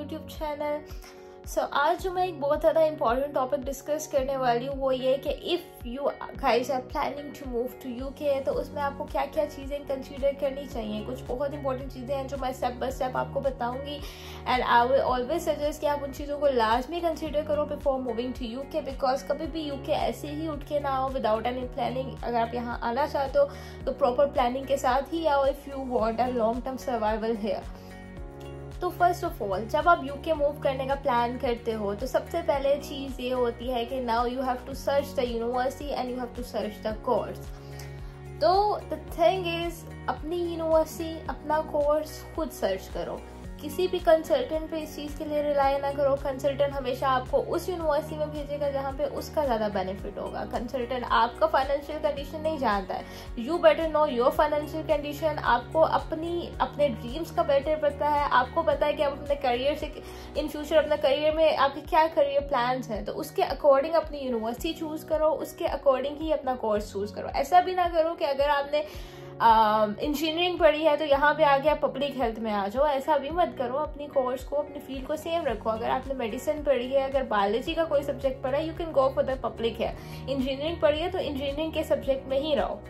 YouTube channel. आज जो मैं एक बहुत ज़्यादा इंपॉर्टेंट टॉपिक डिस्कस करने वाली हूँ वो ये कि if you guys are planning to move to UK तो उसमें आपको क्या क्या चीज़ें कंसीडर करनी चाहिए। कुछ बहुत इंपॉर्टेंट चीज़ें हैं जो मैं स्टेप बाय स्टेप आपको बताऊंगी and I will always suggest कि आप उन चीज़ों को लाजमी कंसीडर करो before moving to UK, because कभी भी यूके ऐसे ही उठ के ना आओ विदाउट एनी प्लानिंग। अगर आप यहाँ आना चाहते हो तो प्रॉपर प्लानिंग के साथ ही आओ if you want a long term survival here. तो फर्स्ट ऑफ ऑल जब आप यूके मूव करने का प्लान करते हो तो सबसे पहले चीज़ ये होती है कि now you have to search the university and you have to search the course. तो द थिंग इज अपनी यूनिवर्सिटी अपना कोर्स खुद सर्च करो, किसी भी कंसल्टेंट पे इस चीज़ के लिए रिलाई ना करो। कंसल्टेंट हमेशा आपको उस यूनिवर्सिटी में भेजेगा जहाँ पे उसका ज़्यादा बेनिफिट होगा। कंसल्टेंट आपका फाइनेंशियल कंडीशन नहीं जानता है, you better know your financial condition. आपको अपने ड्रीम्स का बेटर पता है, आपको पता है कि आप अपने करियर से इन फ्यूचर अपने करियर में आपके क्या करियर प्लान्स हैं। तो उसके अकॉर्डिंग अपनी यूनिवर्सिटी चूज़ करो, उसके अकॉर्डिंग ही अपना कोर्स चूज़ करो। ऐसा भी ना करो कि अगर आपने इंजीनियरिंग पढ़ी है तो यहाँ पे आके आप पब्लिक हेल्थ में आ जाओ, ऐसा भी मत करो। अपनी कोर्स को अपनी फील्ड को सेम रखो। अगर आपने मेडिसिन पढ़ी है, अगर बायोलॉजी का कोई सब्जेक्ट पढ़ा है, you can go for the public health. Engineering पढ़ी है तो इंजीनियरिंग के सब्जेक्ट में ही रहो।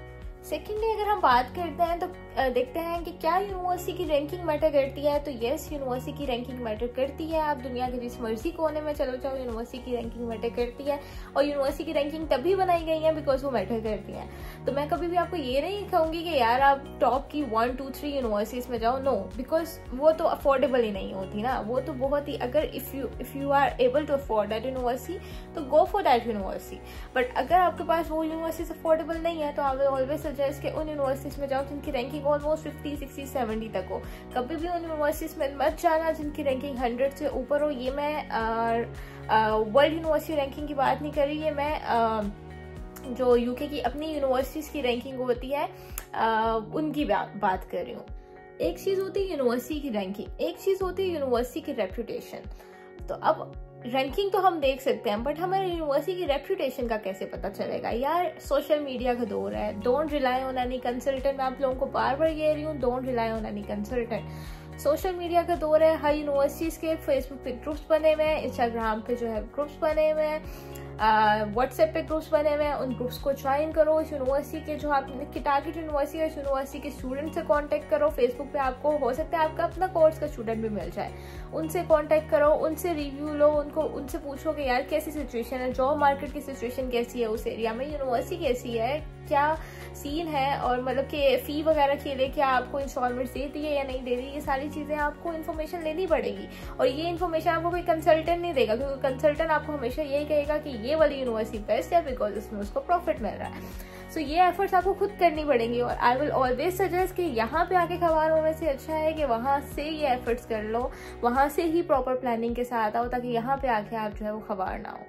सेकेंडली अगर हम बात करते हैं तो देखते हैं कि क्या यूनिवर्सिटी की रैंकिंग मैटर करती है। तो यस, यूनिवर्सिटी की रैंकिंग मैटर करती है। आप दुनिया के जिस मर्जी कोने में चलो जाओ, यूनिवर्सिटी की रैंकिंग मैटर करती है। और यूनिवर्सिटी की रैंकिंग तभी बनाई गई है बिकॉज वो मैटर करती है। तो मैं कभी भी आपको ये नहीं कहूँगी कि यार आप टॉप की 1, 2, 3 यूनिवर्सिटीज में जाओ, नो, बिकॉज वो तो अफोर्डेबल ही नहीं होती ना। वो तो बहुत ही, अगर if you are able to afford that university तो go for that university. But अगर आपके पास वो यूनिवर्सिटी अफोर्डेबल नहीं है तो आई विल ऑलवेज सजेस्ट कि उन यूनिवर्सिटीज में जाओ जिनकी रैंकिंग ऑलमोस्ट 50, 60, 70 तक हो। कभी भी उन यूनिवर्सिटीज में मत जाना जिनकी रैंकिंग 100 से ऊपर हो। ये मैं वर्ल्ड यूनिवर्सिटी रैंकिंग की बात नहीं कर रही, ये मैं जो यूके की अपनी यूनिवर्सिटीज की रैंकिंग होती है उनकी बात कर रही हूँ। एक चीज़ होती है यूनिवर्सिटी की रैंकिंग, एक चीज़ होती है यूनिवर्सिटी की रेपुटेशन। तो अब रैंकिंग तो हम देख सकते हैं बट हमारे यूनिवर्सिटी की रेपुटेशन का कैसे पता चलेगा। यार सोशल मीडिया का दौर है, don't rely on any consultant. मैं आप लोगों को बार बार कह रही हूँ, don't rely on any consultant. Social media का दौर है, हर यूनिवर्सिटीज़ के फेसबुक पे ग्रुप्स बने हुए हैं, इंस्टाग्राम पे जो है ग्रुप्स बने हुए हैं, व्हाट्सएप पे ग्रुप्स बने हुए हैं। उन ग्रुप्स को ज्वाइन करो। इस यूनिवर्सिटी के जो आपकी टारगेट यूनिवर्सिटी है, इस यूनिवर्सिटी के स्टूडेंट से कांटेक्ट करो। फेसबुक पे आपको हो सकता है आपका अपना कोर्स का स्टूडेंट भी मिल जाए, उनसे कांटेक्ट करो, उनसे रिव्यू लो, उनसे पूछो कि यार कैसी सिचुएशन है, जॉब मार्केट की सिचुएशन कैसी है उस एरिया में, यूनिवर्सिटी कैसी है, क्या सीन है, और मतलब कि फ़ी वगैरह के लिए क्या आपको इंस्टॉलमेंट्स देती है या नहीं दे रही। ये सारी चीज़ें आपको इन्फॉर्मेशन लेनी पड़ेगी। और ये इन्फॉर्मेशन आपको कोई कंसल्टेंट नहीं देगा, क्योंकि कंसल्टेंट आपको हमेशा यही कहेगा कि ये वाली यूनिवर्सिटी बेस्ट है बिकॉज उसमें उसको प्रॉफिट मिल रहा है। सो ये एफर्ट्स आपको खुद करनी पड़ेंगी। और आई विल ऑलवेज सजेस्ट कि यहाँ पे आके खबर होने से अच्छा है कि वहाँ से ये एफर्ट्स कर लो, वहाँ से ही प्रॉपर प्लानिंग के साथ आओ, ताकि यहाँ पे आके आप जो है वो खबर ना हो।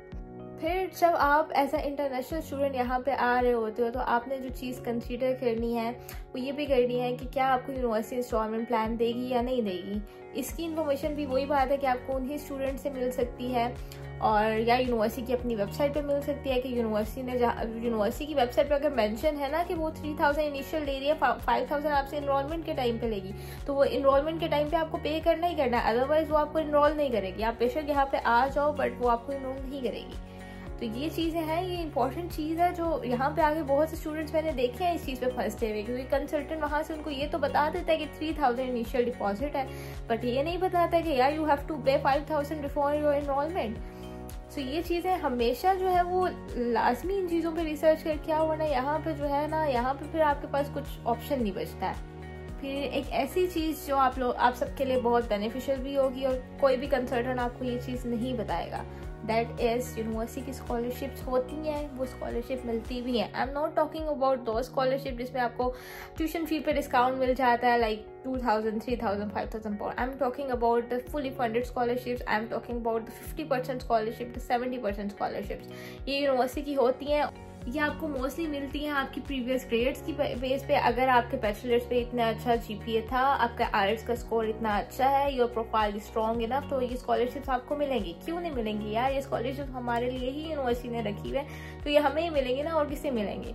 फिर जब आप एज अ इंटरनेशनल स्टूडेंट यहाँ पे आ रहे होते हो तो आपने जो चीज़ कंसीडर करनी है वो ये भी करनी है कि क्या आपको यूनिवर्सिटी इंस्टॉलमेंट प्लान देगी या नहीं देगी। इसकी इन्फॉर्मेशन भी वही बात है कि आपको उन्हीं स्टूडेंट से मिल सकती है और या यूनिवर्सिटी की अपनी वेबसाइट पे मिल सकती है कि यूनिवर्सिटी ने यूनिवर्सिटी की वेबसाइट पे अगर मेंशन है ना कि वो 3000 इनिशियल ले रही है, 5000 आपसे इनरोलमेंट के टाइम पे लेगी, तो वो इनरोलमेंट के टाइम पे आपको पे करना ही करना है, अदरवाइज वो आपको इनरोल नहीं करेगी। आप बेशक यहाँ पे आ जाओ बट वो आपको इनरोल नहीं करेगी। तो ये चीज़ें हैं, ये इंपॉर्टेंट चीज़ है जो यहाँ पे आगे बहुत से स्टूडेंट्स मैंने देखे हैं इस चीज़ पे फंसते हुए, क्योंकि कंसल्टेंट वहाँ से उनको ये तो बता देता है कि 3000 इनिशियल डिपॉजिट है, बट ये नहीं बताता है कि यार यू हैव टू पे 5000 बिफोर योर इनरोलमेंट। सो ये चीज़ें हमेशा जो है वो लाजमी इन चीज़ों पे रिसर्च करके आओ, वरना यहाँ पे जो है ना, यहाँ पे फिर आपके पास कुछ ऑप्शन नहीं बचता है। फिर एक ऐसी चीज़ जो आप सबके लिए बहुत बेनिफिशियल भी होगी और कोई भी कंसल्टेंट आपको ये चीज़ नहीं बताएगा, दैट इज यूनिवर्सिटी की स्कॉलरशिप्स होती हैं, वो स्कॉलरशिप मिलती भी हैं। I am not talking about दो स्कॉलरशिप जिसमें आपको ट्यूशन फी पे डिस्काउंट मिल जाता है like 2000, 3000, 5000 pound. I am talking about the fully funded scholarships, I am talking about the 50% scholarship, the 70% scholarships. ये यूनिवर्सिटी की होती हैं, ये आपको मोस्टली मिलती हैं आपकी प्रीवियस ग्रेड्स की बेस पे। अगर आपके बैचलर्स पे इतना अच्छा जीपीए था, आपका आईएलटीएस का स्कोर इतना अच्छा है, योर प्रोफाइल स्ट्रॉन्ग इनफ, तो ये स्कॉलरशिप्स आपको मिलेंगी। क्यों नहीं मिलेंगी यार, ये स्कॉलरशिप हमारे लिए ही यूनिवर्सिटी ने रखी हुई है, तो ये हमें ही मिलेंगी ना, और किससे मिलेंगी।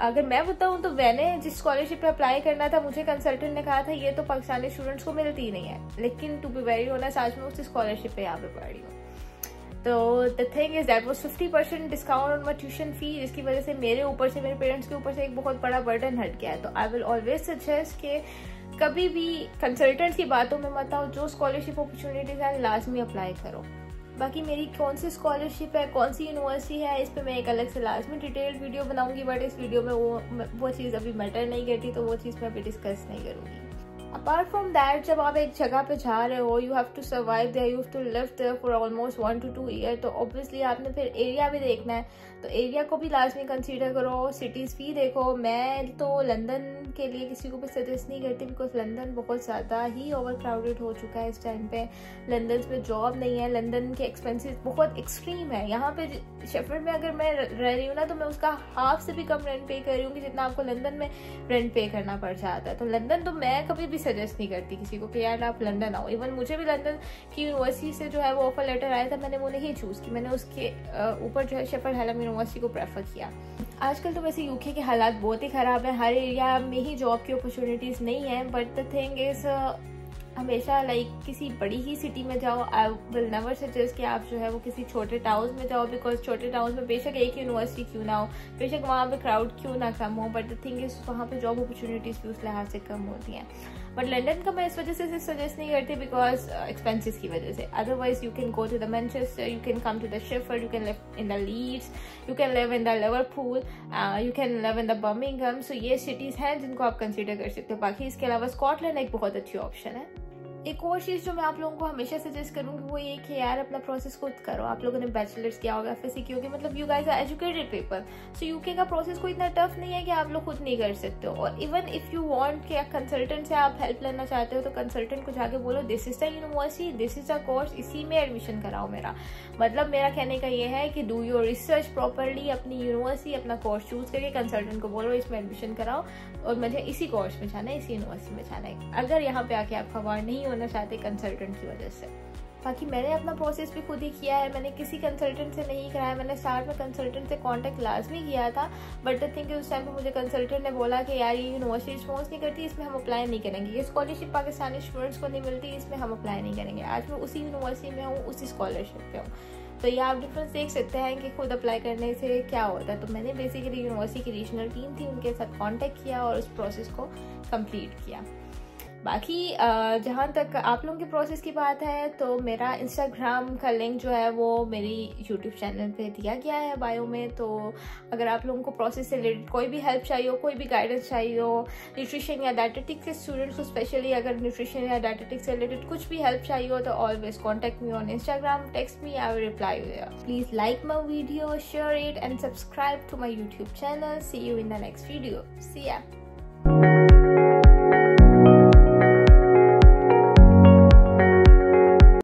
अगर मैं बताऊँ तो मैंने जिस स्कॉलरशिप पे अप्लाई करना था, मुझे कंसल्टेंट ने कहा था ये तो पाकिस्तानी स्टूडेंट्स को मिलती ही नहीं है, लेकिन टू बी वेरी ऑनेस्ट आज मैं उस स्कॉलरशिप पे यहाँ पे पढ़ रही हूँ। तो the thing is that was 50% discount on my tuition fee, जिसकी वजह से मेरे ऊपर से, मेरे पेरेंट्स के ऊपर से एक बहुत बड़ा बर्डन हट गया है। तो आई विल ऑलवेज सजेस्ट कि कभी भी कंसल्टेंट्स की बातों में मत आओ, जो स्कॉलरशिप अपॉर्चुनिटीज है लाजमी अप्लाई करो। बाकी मेरी कौन सी स्कॉलरशिप है, कौन सी यूनिवर्सिटी है, इस पे मैं एक अलग से लाजमी डिटेल्ड वीडियो बनाऊंगी, बट इस वीडियो में वो चीज़ अभी मैटर नहीं करती, तो वो चीज़ मैं अभी डिस्कस नहीं करूँगी। अपार्ट फ्रॉम दैट, जब आप एक जगह पे जा रहे हो, you have to survive there, you have to live there for almost 1 to 2 year, तो ऑब्वियसली आपने फिर एरिया भी देखना है, तो एरिया को भी लाजमी कंसीडर करो, सिटीज़ भी देखो। मैं तो लंदन के लिए किसी को भी सजेस्ट नहीं करती, बिकॉज लंदन बहुत ज़्यादा ही ओवर क्राउडेड हो चुका है इस टाइम पे। लंदन में जॉब नहीं है, लंदन के एक्सपेंसेस बहुत एक्सट्रीम है। यहाँ पे शेफर्ड में अगर मैं रह रही हूँ ना, तो मैं उसका हाफ से भी कम रेंट पे कर रही हूँ कि जितना आपको लंदन में रेंट पे करना पड़ जाता है। तो लंदन तो मैं कभी भी सजेस्ट नहीं करती किसी को कि यार आप लंदन आओ। इवन मुझे भी लंदन की यूनिवर्सिटी से जो है वो ऑफर लेटर आया था, मैंने वो नहीं चूज़ की, मैंने उसके ऊपर जो है शेफर्ड हैलम यूनिवर्सिटी को प्रेफर किया। आजकल तो वैसे यूके के हालात बहुत ही ख़राब है, हर एरिया में ही जॉब की अपॉर्चुनिटीज़ नहीं है, बट द थिंग इज़ हमेशा लाइक किसी बड़ी ही सिटी में जाओ। आई विल नेवर सजेस्ट कि आप जो है वो किसी छोटे टाउन में जाओ, बिकॉज छोटे टाउन में बेशक एक यूनिवर्सिटी क्यों ना हो, बेशक वहाँ पे क्राउड क्यों ना कम हो, बट द थिंग इज वहाँ पे जॉब अपॉर्चुनिटीज़ भी उस लिहाज से कम होती हैं। बट लंदन का मैं इस वजह से सजेस्ट नहीं करती, बिकॉज एक्सपेंसेस की वजह से। Otherwise you can go to the Manchester, you can come to the Sheffield, you can live in the Leeds, you can live in the Liverpool, you can live in the Birmingham. So ये cities हैं जिनको आप consider कर सकते हो। बाकी इसके अलावा स्कॉटलैंड एक बहुत अच्छी ऑप्शन है। एक और चीज़ जो मैं आप लोगों को हमेशा सजेस्ट करूँगी वो ये कि यार अपना प्रोसेस खुद करो। आप लोगों ने बैचलर्स किया होगा, एफएससी की होगी, मतलब you guys are educated people, so UK का प्रोसेस कोई इतना टफ नहीं है कि आप लोग खुद नहीं कर सकते हो। और इवन इफ़ यू वांट कि कंसल्टेंट से आप हेल्प लेना चाहते हो, तो कंसल्टेंट को जाके बोलो this is the university, this is the course, इसी में एडमिशन कराओ मेरा। मतलब मेरा कहने का ये है कि डू योर रिसर्च प्रॉपरली, अपनी यूनिवर्सिटी, अपना कोर्स चूज करके कंसल्टेंट को बोलो इसमें एडमिशन कराओ और मुझे इसी कोर्स में जाना है, इसी यूनिवर्सिटी में जाना है। अगर यहाँ पे आके आप खबर नहीं होना चाहते कंसल्टेंट की वजह से। बाकी मैंने अपना प्रोसेस भी खुद ही किया है, मैंने किसी कंसल्टेंट से नहीं कराया। मैंने स्टार्ट में कंसल्टेंट से कांटेक्ट लाजमी किया था, बट द थिंग उस टाइम पे मुझे कंसल्टेंट ने बोला कि यार ये यूनिवर्सिटी रिस्पॉन्स नहीं करती, इसमें हम अप्लाई नहीं करेंगे, ये स्कॉलरशिप पाकिस्तानी स्टूडेंट्स को नहीं मिलती, इसमें हम अप्लाई नहीं करेंगे। आज मैं उसी यूनिवर्सिटी में हूँ, उसी स्कॉलरशिप पे हूँ, तो ये आप डिफरेंस देख सकते हैं कि खुद अप्लाई करने से क्या होता है। तो मैंने बेसिकली यूनिवर्सिटी की रीजनल टीम थी, उनके साथ कांटेक्ट किया और उस प्रोसेस को कंप्लीट किया। बाकी जहाँ तक आप लोगों के प्रोसेस की बात है, तो मेरा इंस्टाग्राम का लिंक जो है वो मेरी यूट्यूब चैनल पे दिया गया है बायो में। तो अगर आप लोगों को प्रोसेस से रिलेटेड कोई भी हेल्प चाहिए हो, कोई भी गाइडेंस चाहिए हो, न्यूट्रिशन या डायटेटिक्स के स्टूडेंट्स को स्पेशली अगर न्यूट्रिशन या डायटेटिक्स से रिलेटेड कुछ भी हेल्प चाहिए हो, तो always contact me on Instagram, text me, I will reply there. Please like my video, share it and subscribe to my YouTube channel. See you in the next video. See या।